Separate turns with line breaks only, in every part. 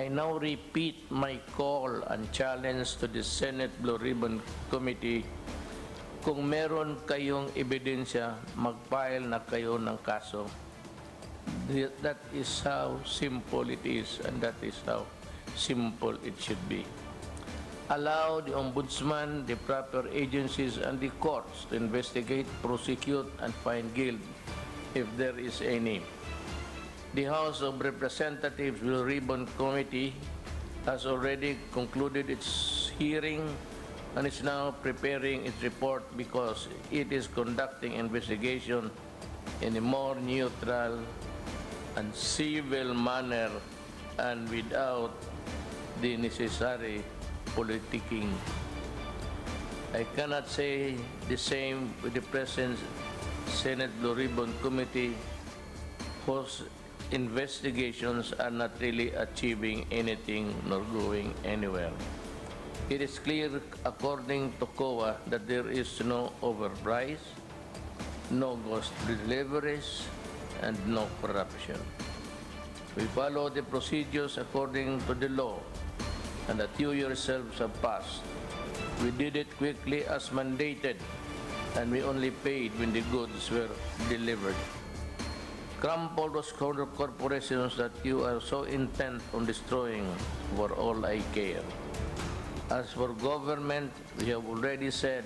I now repeat my call and challenge to the Senate Blue Ribbon Committee. Kung meron kayong ebidensya, mag-file na kayo ng kaso. That is how simple it is, and that is how simple it should be. Allow the Ombudsman, the proper agencies, and the courts to investigate, prosecute, and find guilt if there is any. The House of Representatives Blue Ribbon Committee has already concluded its hearing and is now preparing its report because it is conducting investigation in a more neutral and civil manner and without the necessary politicking. I cannot say the same with the present Senate Blue Ribbon Committee, whose investigations are not really achieving anything nor going anywhere. It is clear, according to COA, that there is no overprice, no ghost deliveries, and no corruption. We follow the procedures according to the law, and that you yourselves have passed. We did it quickly as mandated, and we only paid when the goods were delivered. Crumple those corporations that you are so intent on destroying, for all I care. As for government, we have already said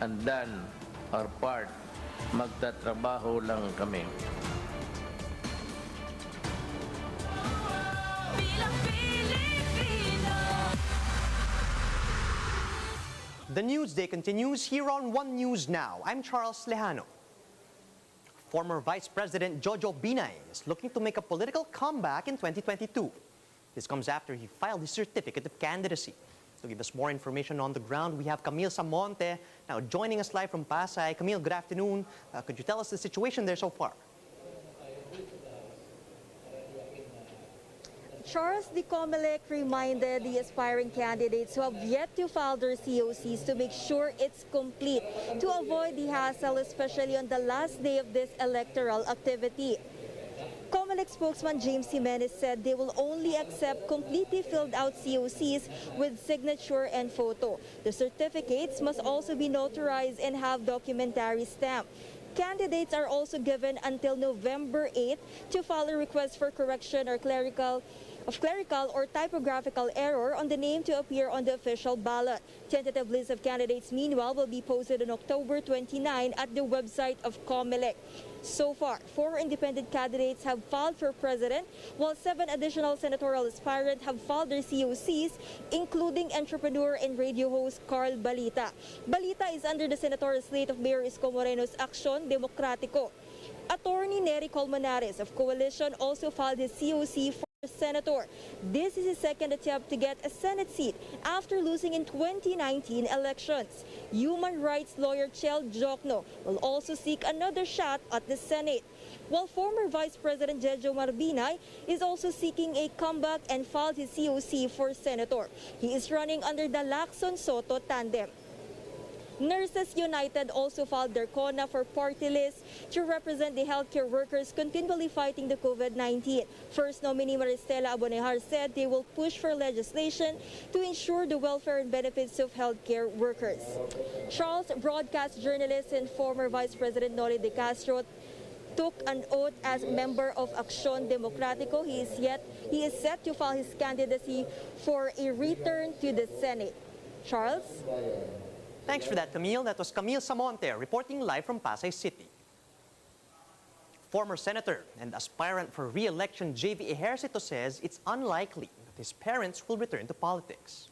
and done our part. Magtatrabaho lang kami.
The News Day continues here on One News Now. I'm Charles Lejano. Former Vice President Jojo Binay is looking to make a political comeback in 2022. This comes after he filed his certificate of candidacy. To give us more information on the ground, we have Camille Samonte now joining us live from Pasay. Camille, good afternoon. Could you tell us the situation there so far?
Charles, the COMELEC reminded the aspiring candidates who have yet to file their COCs to make sure it's complete to avoid the hassle, especially on the last day of this electoral activity. COMELEC spokesman James Jimenez said they will only accept completely filled out COCs with signature and photo. The certificates must also be notarized and have documentary stamp. Candidates are also given until November 8th to file a request for correction or clerical or typographical error on the name to appear on the official ballot. Tentative list of candidates, meanwhile, will be posted on October 29 at the website of COMELEC. So far, 4 independent candidates have filed for president, while 7 additional senatorial aspirants have filed their COCs, including entrepreneur and radio host Carl Balita. Balita is under the senatorial slate of Mayor Isko Moreno's Aksyon Demokratiko. Attorney Nery Colmenares of Coalition also filed his COC for senator. This is his second attempt to get a Senate seat after losing in 2019 elections. Human rights lawyer Chel Jokno will also seek another shot at the Senate, while former Vice President Jejo Marbinay is also seeking a comeback and filed his COC for senator. He is running under the Lacson Soto tandem. Nurses United also filed their CONA for party list to represent the healthcare workers continually fighting the COVID-19. First nominee Maristela Abonejar said they will push for legislation to ensure the welfare and benefits of healthcare workers. Charles, broadcast journalist and former Vice President Noli De Castro, took an oath as member of Aksyon Demokratiko. He is set to file his candidacy for a return to the Senate. Charles?
Thanks for that, Camille. That was Camille Samonte reporting live from Pasay City. Former Senator and aspirant for re-election JV Ejercito says it's unlikely that his parents will return to politics.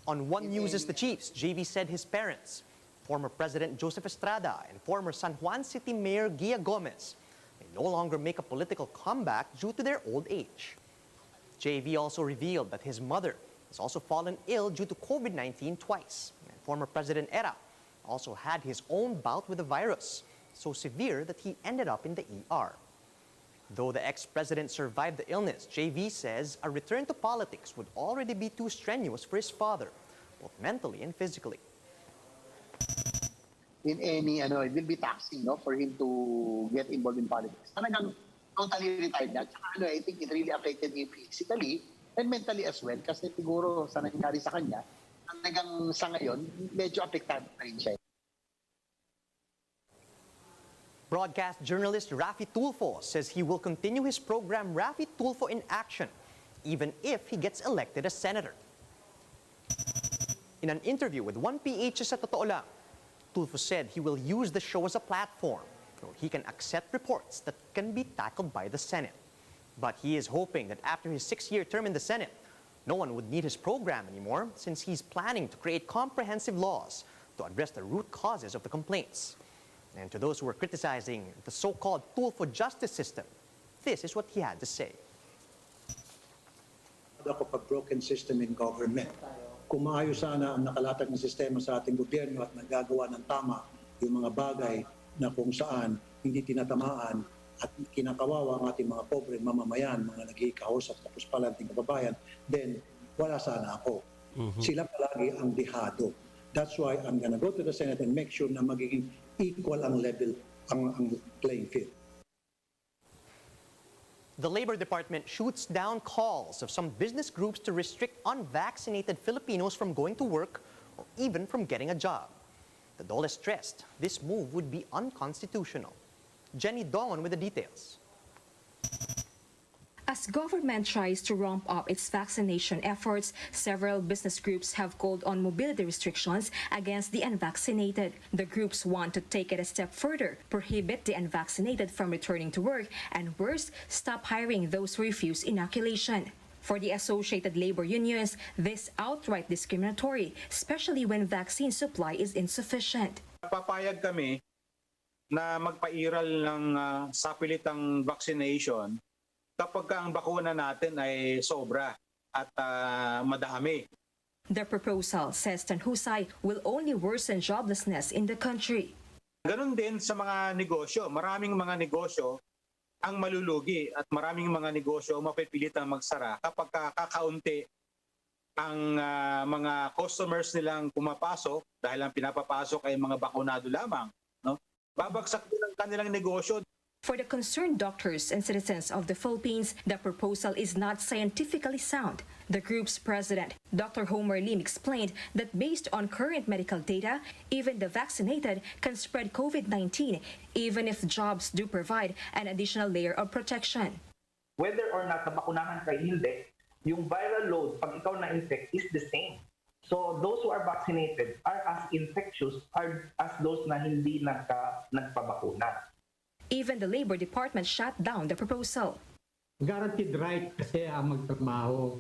On One News' The Chiefs, JV said his parents, former President Joseph Estrada and former San Juan City Mayor Gia Gomez, may no longer make a political comeback due to their old age. JV also revealed that his mother has also fallen ill due to COVID-19 twice. And former President Era also had his own bout with the virus, so severe that he ended up in the ER. Though the ex-president survived the illness, JV says a return to politics would already be too strenuous for his father, both mentally and physically.
In any, it will be taxing, no, for him to get involved in politics. Talagang totally retired na. Tsaka I think it really affected him physically and mentally as well. Kasi siguro sa nangyari sa kanya, talagang sa ngayon, medyo apektado na rin siya.
Broadcast journalist Rafitulfo says he will continue his program Rafitulfo in Action, even if he gets elected as senator. In an interview with 1PH sa Totoo Lang, Tulfo said he will use the show as a platform where he can accept reports that can be tackled by the Senate. But he is hoping that after his 6-year term in the Senate, no one would need his program anymore since he's planning to create comprehensive laws to address the root causes of the complaints. And to those who are criticizing the so-called Tulfo justice system, this is what he had to say.
Ako pag broken system in government. Kung maayos sana ang nakalatag ng sistema sa ating gobyerno at nagagawa ng tama yung mga bagay na kung saan hindi tinatamaan at kinakawawa ang ating mga pobre mamamayan, mga nag-iikahos at tapos pala ating kababayan, then wala sana ako. Sila palagi ang dihado. That's why I'm gonna go to the Senate and make sure na magiging equal ang level, ang playing field.
The Labor Department shoots down calls of some business groups to restrict unvaccinated Filipinos from going to work or even from getting a job. The DOLE has stressed this move would be unconstitutional. Jenny Dongon with the details.
As government tries to ramp up its vaccination efforts, several business groups have called on mobility restrictions against the unvaccinated. The groups want to take it a step further, prohibit the unvaccinated from returning to work, and worse, stop hiring those who refuse inoculation. For the associated labor unions, this outright discriminatory, especially when vaccine supply is insufficient.
Papayag kami na magpairal ng sapilitang vaccination kapag ang bakuna natin ay sobra at madami.
The proposal, says Tanhusay, will only worsen joblessness in the country.
Ganon din sa mga negosyo. Maraming mga negosyo ang malulugi at maraming mga negosyo mapipilitang magsara kapag kakaunti ang mga customers nilang pumapasok dahil ang pinapapasok ay mga bakunado lamang. No? Babagsak din ang kanilang negosyo.
For the concerned doctors and citizens of the Philippines, the proposal is not scientifically sound. The group's president, Dr. Homer Lim, explained that based on current medical data, even the vaccinated can spread COVID-19, even if jobs do provide an additional layer of protection.
Whether or not nabakunahan ka hindi, yung viral load pag ikaw na-infect is the same. So those who are vaccinated are as infectious as those na hindi nagpabakuna.
Even the Labor Department shut down the proposal.
Guaranteed right kasi ang magtrabaho.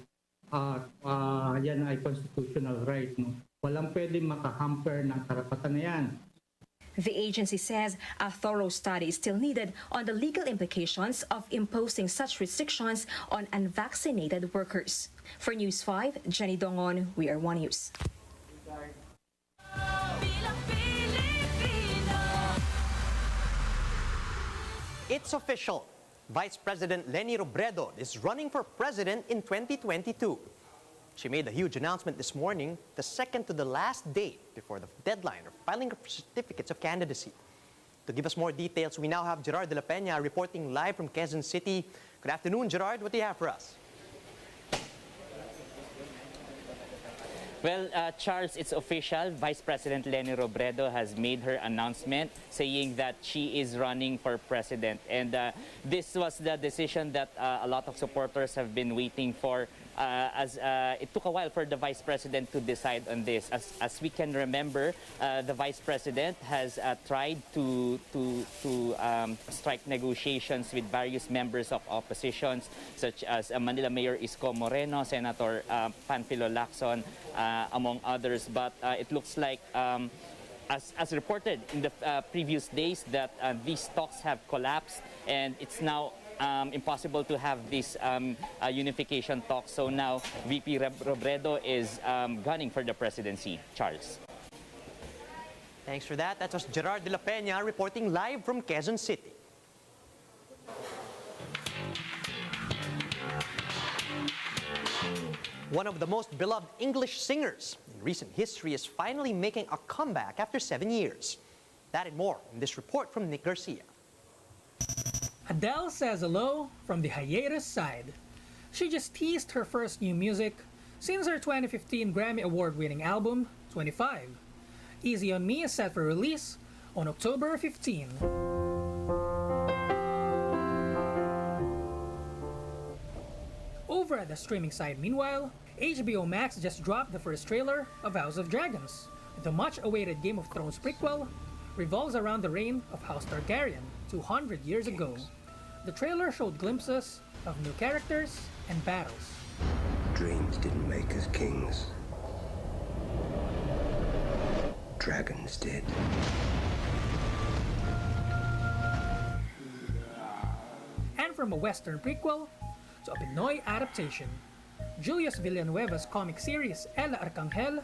Yan ay constitutional right. No? Walang pwedeng makahamper ng karapatan na yan.
The agency says a thorough study is still needed on the legal implications of imposing such restrictions on unvaccinated workers. For News 5, Jenny Dongon, We Are One News.
It's official. Vice President Leni Robredo is running for president in 2022. She made a huge announcement this morning, the second to the last day before the deadline of filing of certificates of candidacy. To give us more details, we now have Gerard de la Peña reporting live from Quezon City. Good afternoon, Gerard. What do you have for us?
Well, Charles, it's official. Vice President Leni Robredo has made her announcement saying that she is running for president. And this was the decision that a lot of supporters have been waiting for, as it took a while for the Vice President to decide on this. As we can remember, the Vice President has tried to strike negotiations with various members of oppositions, such as Manila Mayor Isko Moreno, Senator Panfilo Lacson, among others. But it looks like, as reported in the previous days, that these talks have collapsed and it's now impossible to have this unification talk. So now VP Robredo is gunning for the presidency. Charles.
Thanks for that. That was Gerard de la Peña reporting live from Quezon City. One of the most beloved English singers in recent history is finally making a comeback after 7 years. That and more in this report from Nick Garcia.
Adele says hello from the hiatus side. She just teased her first new music since her 2015 Grammy Award-winning album, 25. Easy on Me is set for release on October 15. Over at the streaming side, meanwhile, HBO Max just dropped the first trailer of House of Dragons. The much-awaited Game of Thrones prequel revolves around the reign of House Targaryen 200 years ago. The trailer showed glimpses of new characters and battles.
Dreams didn't make us kings. Dragons did.
And from a Western prequel to a Pinoy adaptation, Julius Villanueva's comic series Ella Arcangel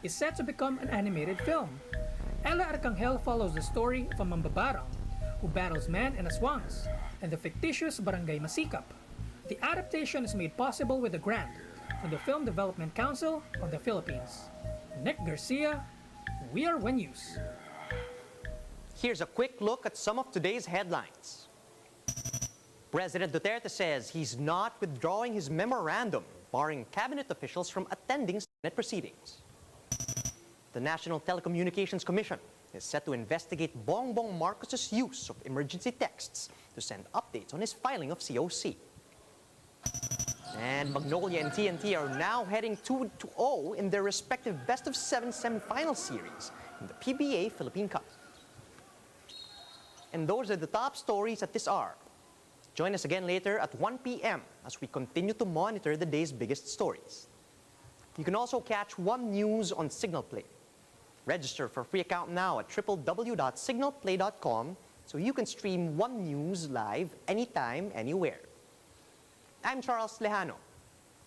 is set to become an animated film. Ella Arcangel follows the story of a mambabarang who battles men and aswangs and the fictitious Barangay Masikap. The adaptation is made possible with a grant from the Film Development Council of the Philippines. Nick Garcia, We Are One News.
Here's a quick look at some of today's headlines. President Duterte says he's not withdrawing his memorandum, barring cabinet officials from attending Senate proceedings. The National Telecommunications Commission is set to investigate Bongbong Marcos's use of emergency texts to send updates on his filing of COC. And Magnolia and TNT are now heading 2-0 in their respective best-of-7 semifinal series in the PBA Philippine Cup. And those are the top stories at this hour. Join us again later at 1 p.m. as we continue to monitor the day's biggest stories. You can also catch One News on Signal Play. Register for a free account now at www.signalplay.com so you can stream One News live anytime, anywhere. I'm Charles Lejano.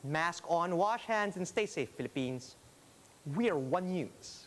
Mask on, wash hands, and stay safe, Philippines. We are One News.